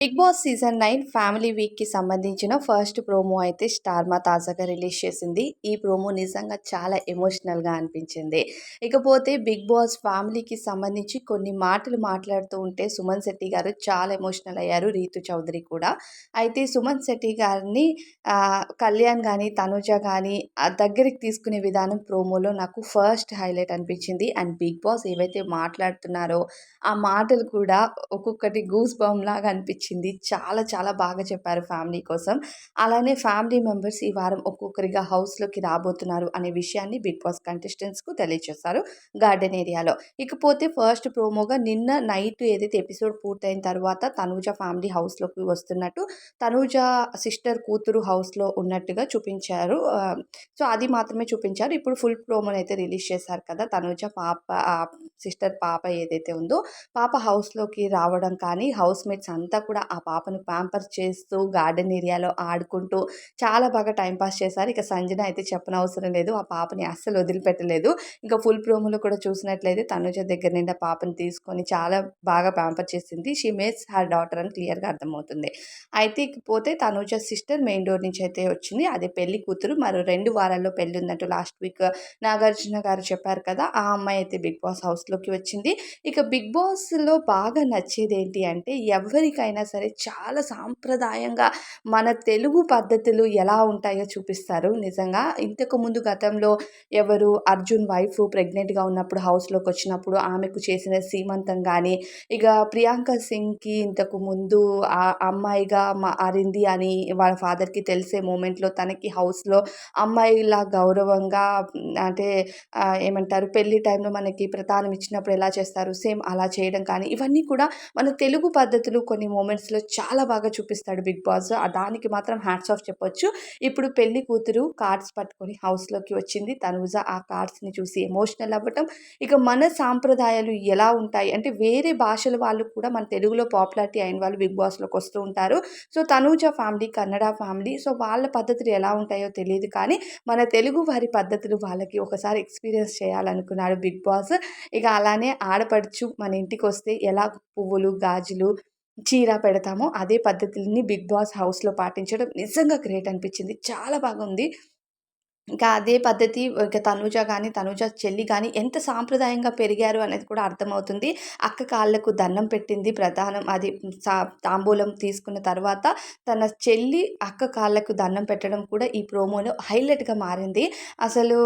Big boss season 9 family వీక్‌కి సంబంధించిన first promo అయితే స్టార్మా తాజాగా రిలీజ్ చేసింది. ఈ ప్రోమో నిజంగా చాలా ఎమోషనల్‌గా అనిపించింది. ఇకపోతే బిగ్ బాస్ ఫ్యామిలీకి సంబంధించి కొన్ని మాటలు మాట్లాడుతూ ఉంటే సుమన్ శెట్టి గారు చాలా ఎమోషనల్ అయ్యారు. రీతు చౌదరి కూడా. అయితే సుమన్ శెట్టి గారిని కళ్యాణ్ గాని, తనుజ గాని దగ్గరికి తీసుకునే విధానం ప్రోమోలో నాకు ఫస్ట్ హైలైట్ అనిపించింది. అండ్ బిగ్ బాస్ ఏవైతే మాట్లాడుతున్నారో ఆ మాటలు కూడా ఒక్కొక్కటి గూస్ బంప్ లాగా అనిపించింది. చాలా చాలా బాగా చెప్పారు ఫ్యామిలీ కోసం. అలానే ఫ్యామిలీ మెంబర్స్ ఈ వారం ఒక్కొక్కరిగా హౌస్‌లోకి రాబోతున్నారు అనే విషయాన్ని బిగ్ బాస్ కంటెస్టెంట్స్‌కు తెలియజేశారు గార్డెన్ ఏరియాలో. ఇకపోతే ఫస్ట్ ప్రోమోగా నిన్న నైట్ ఏదైతే ఎపిసోడ్ పూర్తయిన తర్వాత తనూజ ఫ్యామిలీ హౌస్‌లోకి వస్తున్నట్టు, తనూజ సిస్టర్ కూతురు హౌస్‌లో ఉన్నట్టుగా చూపించారు. సో, అది మాత్రమే చూపించారు. ఇప్పుడు ఫుల్ ప్రోమోనైతే రిలీజ్ చేశారు కదా! తనూజ పాప సిస్టర్ పాప ఏదైతే ఉందో పాప హౌస్‌లోకి రావడం కానీ, హౌస్‌మేట్స్ అంతా కూడా ఆ పాపను ప్యాంపర్ చేస్తూ గార్డెన్ ఏరియాలో ఆడుకుంటూ చాలా బాగా టైమ్ పాస్ చేశారు. ఇక సంజన అయితే చెప్పనవసరం లేదు. ఆ పాపని అస్సలు వదిలిపెట్టలేదు. ఇంకా ఫుల్ ప్రోమోలో కూడా చూసినట్లయితే తనుజ దగ్గర నుండి ఆ పాపని తీసుకొని చాలా బాగా ప్యాంపర్ చేసింది. షీ మేక్స్ హర్ డాటర్ అని క్లియర్‌గా అర్థమవుతుంది. అయితే ఇకపోతే తనుజ సిస్టర్ మెయిన్ డోర్ నుంచి అయితే వచ్చింది. అదే పెళ్లి కూతురు. మరో 2 వారాల్లో పెళ్లి ఉందంటూ లాస్ట్ వీక్ నాగార్జున గారు చెప్పారు కదా! ఆ అమ్మాయి అయితే బిగ్ బాస్ హౌస్‌లోకి వచ్చింది. ఇక బిగ్ బాస్‌లో బాగా నచ్చేదేంటి అంటే ఎవరికైనా సరే చాలా సాంప్రదాయంగా మన తెలుగు పద్ధతులు ఎలా ఉంటాయో చూపిస్తారు నిజంగా. ఇంతకుముందు గతంలో ఎవరు అర్జున్ వైఫ్ ప్రెగ్నెంట్‌గా ఉన్నప్పుడు హౌస్‌లోకొచ్చినప్పుడు ఆమెకు చేసిన సీమంతం గానీ, ఇక ప్రియాంక సింగ్‌కి ఇంతకు ముందు అమ్మాయిగా మారింది అని వాళ్ళ ఫాదర్‌కి తెలిసే మూమెంట్‌లో తనకి హౌస్‌లో అమ్మాయిలా గౌరవంగా అంటే ఏమంటారు పెళ్లి టైంలో మనకి ప్రతానం ఇచ్చినప్పుడు ఎలా చేస్తారు సేమ్ అలా చేయడం కానీ, ఇవన్నీ కూడా మన తెలుగు పద్ధతులు కొన్ని మూమెంట్స్‌లో చాలా బాగా చూపిస్తాడు బిగ్ బాస్. దానికి మాత్రం హ్యాట్స్ ఆఫ్ చెప్పొచ్చు. ఇప్పుడు పెళ్లి కూతురు కార్డ్స్ పట్టుకొని హౌస్‌లోకి వచ్చింది. తనూజ ఆ కార్డ్స్‌ని చూసి ఎమోషనల్ అవ్వటం, ఇక మన సాంప్రదాయాలు ఎలా ఉంటాయి అంటే వేరే భాషల వాళ్ళు కూడా మన తెలుగులో పాపులారిటీ అయిన వాళ్ళు బిగ్ బాస్‌లోకి వస్తూ ఉంటారు. So, Tanuja family Kannada family. So, వాళ్ళ పద్ధతులు ఎలా ఉంటాయో తెలీదు కానీ, మన తెలుగు వారి పద్ధతులు వాళ్ళకి ఒకసారి ఎక్స్‌పీరియన్స్ చేయాలనుకున్నాడు బిగ్ బాస్. ఇక అలానే ఆడపడుచు మన ఇంటికొస్తే ఎలా పువ్వులు, గాజులు, చీర పెడతామో అదే పద్ధతులని బిగ్ బాస్ హౌస్‌లో పాటించడం నిజంగా గ్రేట్ అనిపించింది. చాలా బాగుంది. ఇంకా అదే పద్ధతి ఇక తనూజ గాని, తనూజ చెల్లి గాని ఎంత సాంప్రదాయంగా పెరిగారు అనేది కూడా అర్థమవుతుంది. అక్క కాళ్ళకు దండం పెట్టింది ప్రధానం అది సా తాంబూలం తీసుకున్న తర్వాత తన చెల్లి అక్క కాళ్ళకు దండం పెట్టడం కూడా ఈ ప్రోమోలో హైలైట్‌గా మారింది. అసలు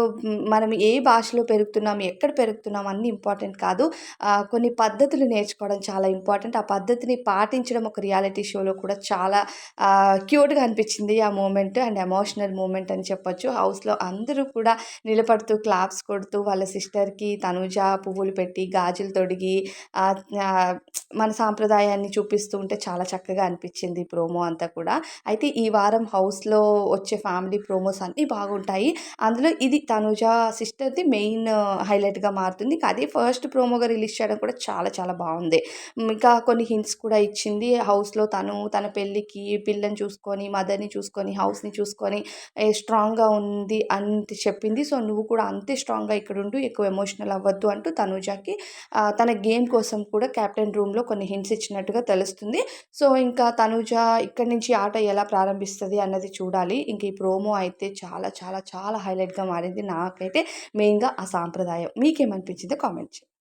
మనం ఏ భాషలో పెరుగుతున్నాం, ఎక్కడ పెరుగుతున్నాం అన్నీ ఇంపార్టెంట్ కాదు. కొన్ని పద్ధతులు నేర్చుకోవడం చాలా ఇంపార్టెంట్. ఆ పద్ధతిని పాటించడం ఒక రియాలిటీ షోలో కూడా చాలా క్యూట్‌గా అనిపించింది ఆ మూమెంట్ అండ్ ఎమోషనల్ మూమెంట్ అని చెప్పొచ్చు. హౌస్‌లో అందరూ కూడా నిలబడుతూ క్లాప్స్ కొడుతూ వాళ్ళ సిస్టర్‌కి తనూజ పువ్వులు పెట్టి, గాజులు తొడిగి ఆహ్, ఆహ్, మన సాంప్రదాయాన్ని చూపిస్తూ ఉంటే చాలా చక్కగా అనిపించింది ఈ ప్రోమో అంతా కూడా. అయితే ఈ వారం హౌస్‌లో వచ్చే ఫ్యామిలీ ప్రోమోస్ అన్నీ బాగుంటాయి. అందులో ఇది తనూజ సిస్టర్‌ది మెయిన్ హైలైట్‌గా మారుతుంది. ఇంకా అదే ఫస్ట్ ప్రోమోగా రిలీజ్ చేయడం కూడా చాలా చాలా బావుంది. ఇంకా కొన్ని హింట్స్ కూడా ఇచ్చింది. హౌస్‌లో తను తన పెళ్ళికి పిల్లని చూసుకొని, మదర్‌ని చూసుకొని, హౌస్‌ని చూసుకొని స్ట్రాంగ్‌గా ఉంది అని చెప్పింది. సో, నువ్వు కూడా అంతే స్ట్రాంగ్‌గా ఇక్కడుండు. ఎక్కువ ఎమోషనల్ అవ్వద్దు అంటూ తనూజకి తన గేమ్ కోసం కూడా కెప్టెన్ రూమ్‌లో కొన్ని హింట్స్ ఇచ్చినట్టుగా తెలుస్తుంది. సో, ఇంకా తనూజ ఇక్కడి నుంచి ఆట ఎలా ప్రారంభిస్తది అన్నది చూడాలి. ఇంక ఈ ప్రోమో అయితే చాలా చాలా చాలా హైలైట్‌గా మారింది. నాకైతే మెయిన్‌గా ఆ సాంప్రదాయం. మీకేమనిపించిందో కామెంట్ చేయండి.